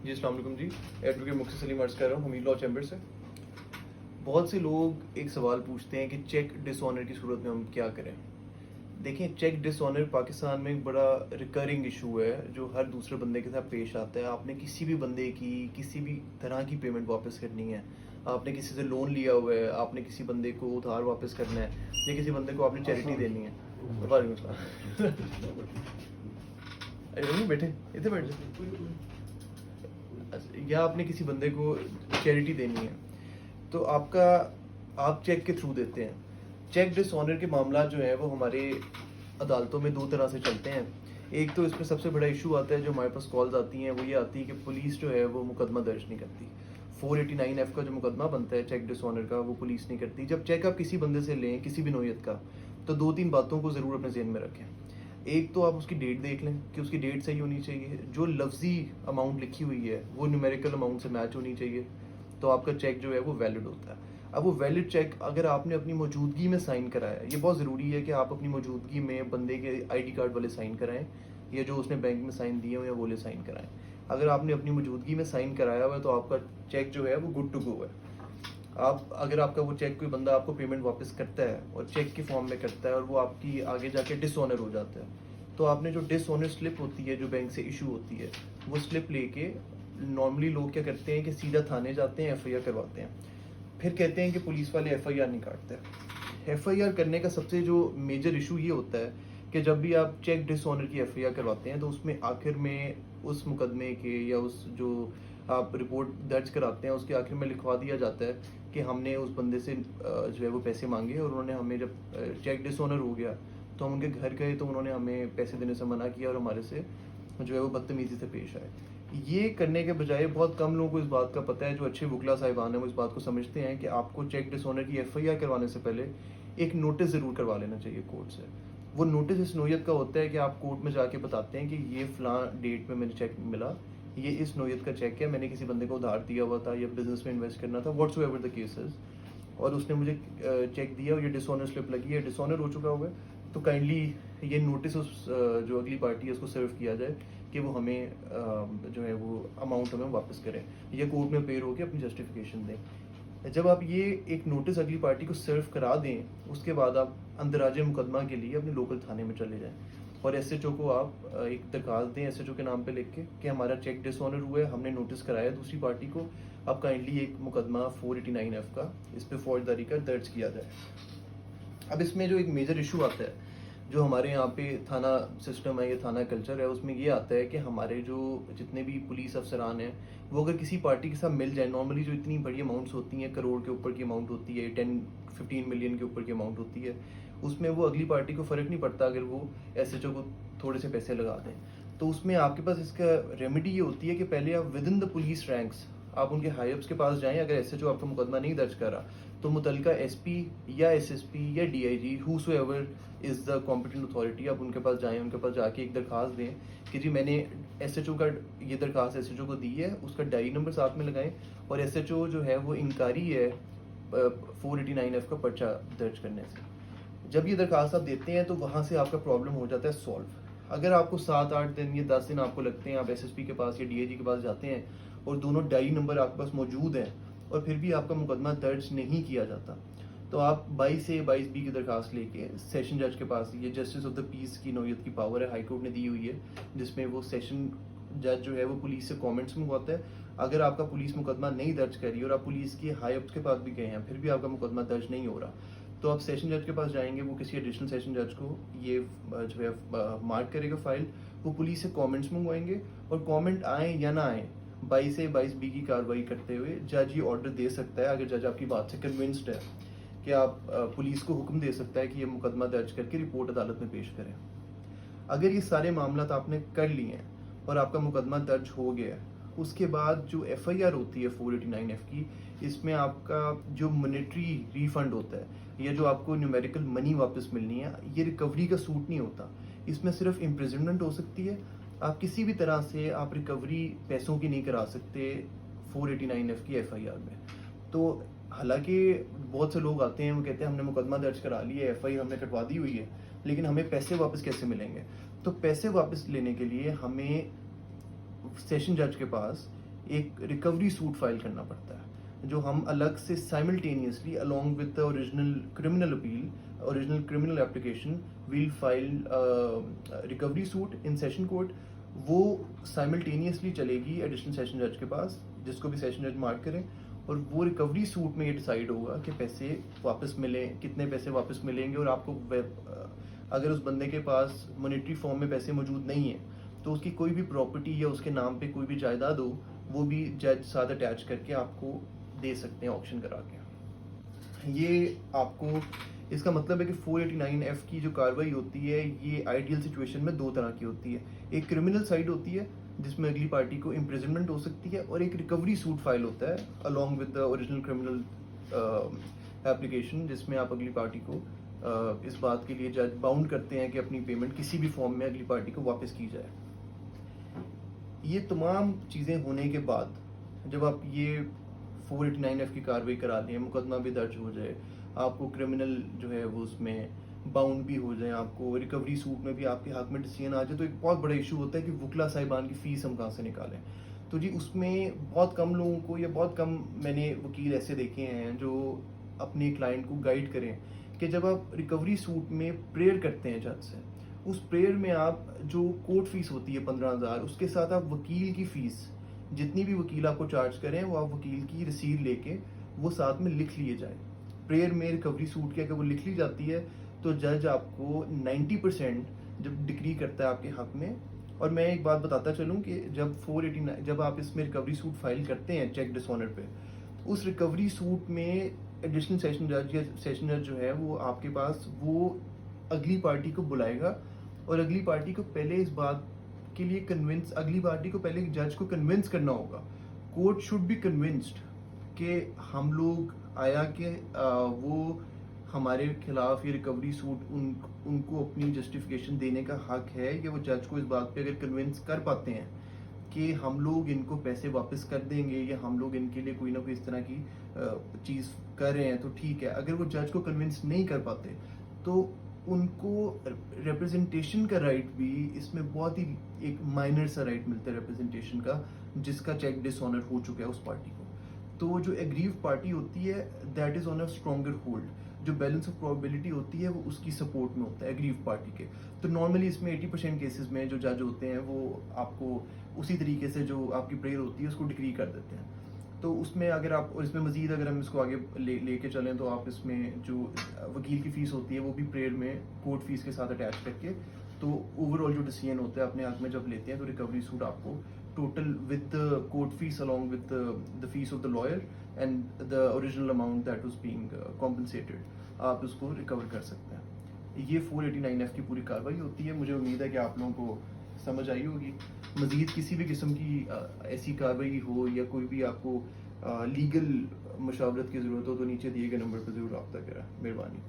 جی السلام علیکم جی، ایڈوکیٹ مقصد سلیم عرض کر رہا ہوں حمید لاء چیمبر سے۔ بہت سے لوگ ایک سوال پوچھتے ہیں کہ چیک ڈس آنر کی صورت میں ہم کیا کریں۔ دیکھیں، چیک ڈس آنر پاکستان میں ایک بڑا ریکرنگ ایشو ہے جو ہر دوسرے بندے کے ساتھ پیش آتا ہے۔ آپ نے کسی بھی بندے کی کسی بھی طرح کی پیمنٹ واپس کرنی ہے، آپ نے کسی سے لون لیا ہوا ہے، آپ نے کسی بندے کو ادھار واپس کرنا ہے، یا کسی بندے کو آپ نے چیریٹی دینی ہے۔ وعلیکم السلام۔ بیٹھے ادھر بیٹھ جائیں۔ یا آپ نے کسی بندے کو چیریٹی دینی ہے تو آپ چیک کے تھرو دیتے ہیں۔ چیک ڈس آنر کے معاملات جو ہیں وہ ہمارے عدالتوں میں دو طرح سے چلتے ہیں۔ ایک تو اس میں سب سے بڑا ایشو آتا ہے جو ہمارے پاس کالز آتی ہیں، وہ یہ آتی ہے کہ پولیس جو ہے وہ مقدمہ درج نہیں کرتی۔ 489F کا جو مقدمہ بنتا ہے چیک ڈس آنر کا، وہ پولیس نہیں کرتی۔ جب چیک آپ کسی بندے سے لیں کسی بھی نوعیت کا، تو دو تین باتوں کو ضرور اپنے ذہن میں رکھیں۔ ایک تو آپ اس کی ڈیٹ دیکھ لیں کہ اس کی ڈیٹ صحیح ہونی چاہیے، جو لفظی اماؤنٹ لکھی ہوئی ہے وہ نیومیریکل اماؤنٹ سے میچ ہونی چاہیے، تو آپ کا چیک جو ہے وہ ویلڈ ہوتا ہے۔ اب وہ ویلڈ چیک اگر آپ نے اپنی موجودگی میں سائن کرایا، یہ بہت ضروری ہے کہ آپ اپنی موجودگی میں بندے کے آئی ڈی کارڈ والے سائن کرائیں، یا جو اس نے بینک میں سائن دیے ہوں یا وہ لے سائن کرائیں۔ اگر آپ نے اپنی موجودگی میں سائن کرایا ہوا ہے تو آپ کا چیک جو ہے وہ گڈ ٹو گو ہے۔ اگر آپ کا وہ چیک کوئی بندہ آپ کو پیمنٹ واپس کرتا ہے اور چیک کی فارم میں کرتا ہے اور وہ آپ کی آگے جا کے ڈس آنر ہو جاتا ہے، تو آپ نے جو ڈس آنر سلپ ہوتی ہے جو بینک سے ایشو ہوتی ہے، وہ سلپ لے کے نارملی لوگ کیا کرتے ہیں کہ سیدھا تھانے جاتے ہیں، ایف آئی آر کرواتے ہیں، پھر کہتے ہیں کہ پولیس والے ایف آئی آر نہیں کاٹتے۔ ایف آئی آر کرنے کا سب سے جو میجر ایشو یہ ہوتا ہے کہ جب بھی آپ چیک ڈس آنر کی ایف آئی آر کرواتے ہیں تو اس میں آخر میں اس مقدمے کے یا اس جو آپ رپورٹ درج کراتے ہیں اس کے آخر میں لکھوا دیا جاتا ہے کہ ہم نے اس بندے سے جو ہے وہ پیسے مانگے، اور انہوں نے ہمیں جب چیک ڈس آنر ہو گیا تو ہم ان کے گھر گئے تو انہوں نے ہمیں پیسے دینے سے منع کیا اور ہمارے سے جو ہے وہ بدتمیزی سے پیش آئے۔ یہ کرنے کے بجائے بہت کم لوگوں کو اس بات کا پتہ ہے، جو اچھے وکلا صاحبان ہیں وہ اس بات کو سمجھتے ہیں کہ آپ کو چیک ڈس آنر کی ایف آئی آر کروانے سے پہلے ایک نوٹس ضرور کروا لینا چاہیے کورٹ سے۔ وہ نوٹس اس نوعیت کا ہوتا ہے کہ آپ کورٹ میں جا کے بتاتے ہیں کہ یہ فلاں ڈیٹ میں نے چیک ملا، یہ اس نوعیت کا چیک ہے، میں نے کسی بندے کو ادھار دیا ہوا تھا یا بزنس میں انویسٹ کرنا تھا، واٹس ایور دا کیسز، اور اس نے مجھے چیک دیا اور یہ ڈس آنر سلپ لگی ہے، ڈس آنر ہو چکا ہوا ہے، تو کائنڈلی یہ نوٹس اس جو اگلی پارٹی ہے اس کو سرو کیا جائے کہ وہ ہمیں جو ہے وہ اماؤنٹ ہمیں واپس کریں یا کورٹ میں اپیئر ہو کے اپنی جسٹیفیکیشن دیں۔ جب آپ یہ ایک نوٹس اگلی پارٹی کو سرو کرا دیں، اس کے بعد آپ اندراج مقدمہ کے لیے اپنے لوکل تھانے میں چلے جائیں اور ایس ایچ او کو آپ ایک درخواست دیں، ایس ایچ او کے نام پہ لکھ کے کہ ہمارا چیک ڈس آنر ہوا ہے، ہم نے نوٹس کرایا دوسری پارٹی کو، اب کائنڈلی ایک مقدمہ 489F کا اس پہ فوجداری کا درج کیا جائے۔ اب اس میں جو ایک میجر ایشو آتا ہے جو ہمارے یہاں پہ تھانہ سسٹم ہے یا تھانہ کلچر ہے، اس میں یہ آتا ہے کہ ہمارے جو جتنے بھی پولیس افسران ہیں وہ اگر کسی پارٹی کے ساتھ مل جائیں، نارملی جو اتنی بڑی اماؤنٹس ہوتی ہیں، کروڑ کے اوپر کی اماؤنٹ ہوتی ہے، 10-15 ملین کے اوپر کی اماؤنٹ ہوتی ہے، اس میں وہ اگلی پارٹی کو فرق نہیں پڑتا اگر وہ ایس ایچ او کو تھوڑے سے پیسے لگا دیں۔ تو اس میں آپ کے پاس اس کا ریمیڈی یہ ہوتی ہے کہ پہلے آپ with in the police ranks آپ ان کے ہائی اپس کے پاس جائیں۔ اگر ایس ایچ او آپ کا مقدمہ نہیں درج کر رہا تو متعلقہ ایس پی یا ایس ایس پی یا D I G whoever is the competent authority, آپ ان کے پاس جائیں، ان کے پاس جا کے ایک درخواست دیں کہ جی میں نے ایس ایچ او کا یہ درخواست ایس ایچ او کو دی ہے، اس کا ڈائری نمبر ساتھ میں لگائیں، اور ایس ایچ او جو ہے وہ انکاری ہے 489F کا پرچہ درج کرنے سے۔ جب یہ درخواست آپ دیتے ہیں تو وہاں سے آپ کا پرابلم ہو جاتا ہے سالو۔ اگر آپ کو 7-8 دن یا 10 دن آپ کو لگتے ہیں، آپ ایس ایس پی کے پاس یا ڈی اے جی کے پاس جاتے ہیں اور دونوں ڈائری نمبر آپ کے پاس موجود ہیں اور پھر بھی آپ کا مقدمہ درج نہیں کیا جاتا، تو آپ 22A/22B کی درخواست لے کے سیشن جج کے پاس، یہ جسٹس آف دا پیس کی نوعیت کی پاور ہے، ہائی کورٹ نے دی ہوئی ہے، جس میں وہ سیشن جج جو ہے وہ پولیس سے کامنٹس منگواتا ہے۔ اگر آپ کا پولیس مقدمہ نہیں درج کری اور آپ پولیس کی ہائی اپس کے پاس بھی گئے ہیں پھر بھی آپ کا مقدمہ درج نہیں ہو رہا، تو آپ سیشن جج کے پاس جائیں گے، وہ کسی ایڈیشنل سیشن جج کو یہ جو ہے مارک کرے گا فائل، وہ پولیس سے کامنٹس منگوائیں گے، اور کامنٹ آئیں یا نہ آئیں 22A/22B کی کارروائی کرتے ہوئے جج یہ آرڈر دے سکتا ہے، اگر جج آپ کی بات سے کنونسڈ ہے، کہ آپ پولیس کو حکم دے سکتا ہے کہ یہ مقدمہ درج کر کے رپورٹ عدالت میں پیش کریں۔ اگر یہ سارے معاملات آپ نے کر لیے ہیں اور آپ کا مقدمہ درج ہو گیا، اس کے بعد جو ایف آئی آر ہوتی ہے 489F کی، اس میں آپ کا جو منیٹری ریفنڈ ہوتا ہے یا جو آپ کو نیومیریکل منی واپس ملنی ہے، یہ ریکوری کا سوٹ نہیں ہوتا، اس میں صرف امپریزنمنٹ ہو سکتی ہے۔ آپ کسی بھی طرح سے آپ ریکوری پیسوں کی نہیں کرا سکتے 489F کی ایف آئی آر میں۔ تو حالانکہ بہت سے لوگ آتے ہیں وہ کہتے ہیں ہم نے مقدمہ درج کرا لیا ہے، ایف آئی آر ہم نے کٹوا دی ہوئی ہے، لیکن ہمیں پیسے واپس کیسے ملیں گے؟ تو پیسے واپس لینے کے لیے ہمیں سیشن جج کے پاس ایک ریکوری سوٹ فائل کرنا پڑتا ہے جو ہم الگ سے simultaneously along with the original criminal appeal, original criminal application, we'll file recovery suit in session court. وہ سائملٹینیسلی چلے گی ایڈیشنل سیشن جج کے پاس, جس کو بھی سیشن جج مارک کریں, اور وہ ریکوری سوٹ میں یہ ڈیسائیڈ ہوگا کہ پیسے واپس ملیں, کتنے پیسے واپس ملیں گے. اور آپ کو اگر اس بندے کے پاس مانیٹری فارم میں پیسے موجود نہیں ہیں تو اس کی کوئی بھی پراپرٹی یا اس کے نام پہ کوئی بھی جائیداد ہو وہ بھی جج ساتھ اٹیچ کر کے آپ کو دے سکتے ہیں آپشن کرا کے. یہ آپ کو اس کا مطلب ہے کہ 489F کی جو کاروائی ہوتی ہے یہ آئیڈیل سچویشن میں 2 طرح کی ہوتی ہے. ایک کرمنل سائڈ ہوتی ہے جس میں اگلی پارٹی کو امپریزنمنٹ ہو سکتی ہے, اور ایک ریکوری سوٹ فائل ہوتا ہے along with the original criminal application, جس میں آپ اگلی پارٹی کو اس بات کے لیے جج باؤنڈ کرتے ہیں کہ اپنی پیمنٹ کسی بھی فارم میں اگلی پارٹی کو واپس کی جائے. یہ تمام چیزیں ہونے کے بعد جب آپ یہ 489F کی کاروائی کرا دیں, مقدمہ بھی درج ہو جائے, آپ کو کرمنل جو ہے وہ اس میں باؤنڈ بھی ہو جائیں, آپ کو ریکوری سوٹ میں بھی آپ کے حق میں ڈیسیژن آ جائے, تو ایک بہت بڑا ایشو ہوتا ہے کہ وکلا صاحبان کی فیس ہم کہاں سے نکالیں. تو جی اس میں بہت کم لوگوں کو یا بہت کم میں نے وکیل ایسے دیکھے ہیں جو اپنے کلائنٹ کو گائیڈ کریں کہ جب آپ ریکوری سوٹ میں پریئر کرتے ہیں جج سے, اس پریئر میں آپ جو کورٹ فیس ہوتی ہے 15,000, اس کے ساتھ آپ وکیل کی فیس جتنی بھی وکیل آپ کو چارج کریں وہ آپ وکیل کی رسید لے کے وہ ساتھ میں لکھ لیے جائیں. پریئر میں ریکوری سوٹ کی اگر وہ لکھ لی جاتی ہے تو جج آپ کو 90% جب ڈگری کرتا ہے آپ کے حق میں. اور میں ایک بات بتاتا چلوں کہ جب آپ اس میں ریکوری سوٹ فائل کرتے ہیں چیک ڈس آنر پہ, اس ریکوری سوٹ میں ایڈیشنل سیشن جج یا سیشن جج جو ہے وہ آپ کے پاس وہ اگلی پارٹی کو بلائے گا, اور اگلی پارٹی کو پہلے اس بات کے لیے اگلی پارٹی کو پہلے جج کو کنونس کرنا ہوگا. کورٹ شوڈ بی کنونسڈ کہ ہم لوگ آیا کہ وہ ہمارے خلاف یہ ریکوری سوٹ ان کو اپنی جسٹیفیکیشن دینے کا حق ہے, کہ وہ جج کو اس بات پہ اگر کنونس کر پاتے ہیں کہ ہم لوگ ان کو پیسے واپس کر دیں گے یا ہم لوگ ان کے لیے کوئی نہ کوئی اس طرح کی چیز کر رہے ہیں تو ٹھیک ہے. اگر وہ جج کو کنونس نہیں کر پاتے تو ان کو ریپرزنٹیشن کا رائٹ بھی اس میں بہت ہی ایک مائنر سا رائٹ ملتا ہے ریپرزنٹیشن کا, جس کا چیک ڈس آنر ہو چکا ہے اس پارٹی کو. تو جو ایگریو پارٹی ہوتی ہے that is on a stronger hold, جو بیلنس آف پروبیبلٹی ہوتی ہے وہ اس کی سپورٹ میں ہوتا ہے ایگریو پارٹی کے. تو نارملی اس میں 80% کیسز میں جو جج ہوتے ہیں وہ آپ کو اسی طریقے سے جو آپ کی پریئر ہوتی ہے اس کو ڈگری کر دیتے ہیں. تو اس میں اگر آپ, اور اس میں مزید اگر ہم اس کو آگے لے کے چلیں تو آپ اس میں جو وکیل کی فیس ہوتی ہے وہ بھی پریئر میں کورٹ فیس کے ساتھ اٹیچ کر کے, تو اوور آل جو ڈیسیژن ہوتا ہے اپنے حق میں جب لیتے ہیں تو ریکوری سوٹ آپ کو total with court fees along with the fees of the lawyer and the original amount that was being compensated, آپ اس کو ریکور کر سکتے ہیں. یہ 489F کی پوری کاروائی ہوتی ہے. مجھے امید ہے کہ آپ لوگوں کو سمجھ آئی ہوگی. مزید کسی بھی قسم کی ایسی کاروائی ہو یا کوئی بھی آپ کو لیگل مشاورت کی ضرورت ہو تو نیچے دیے گئے نمبر پہ ضرور رابطہ کریں. مہربانی.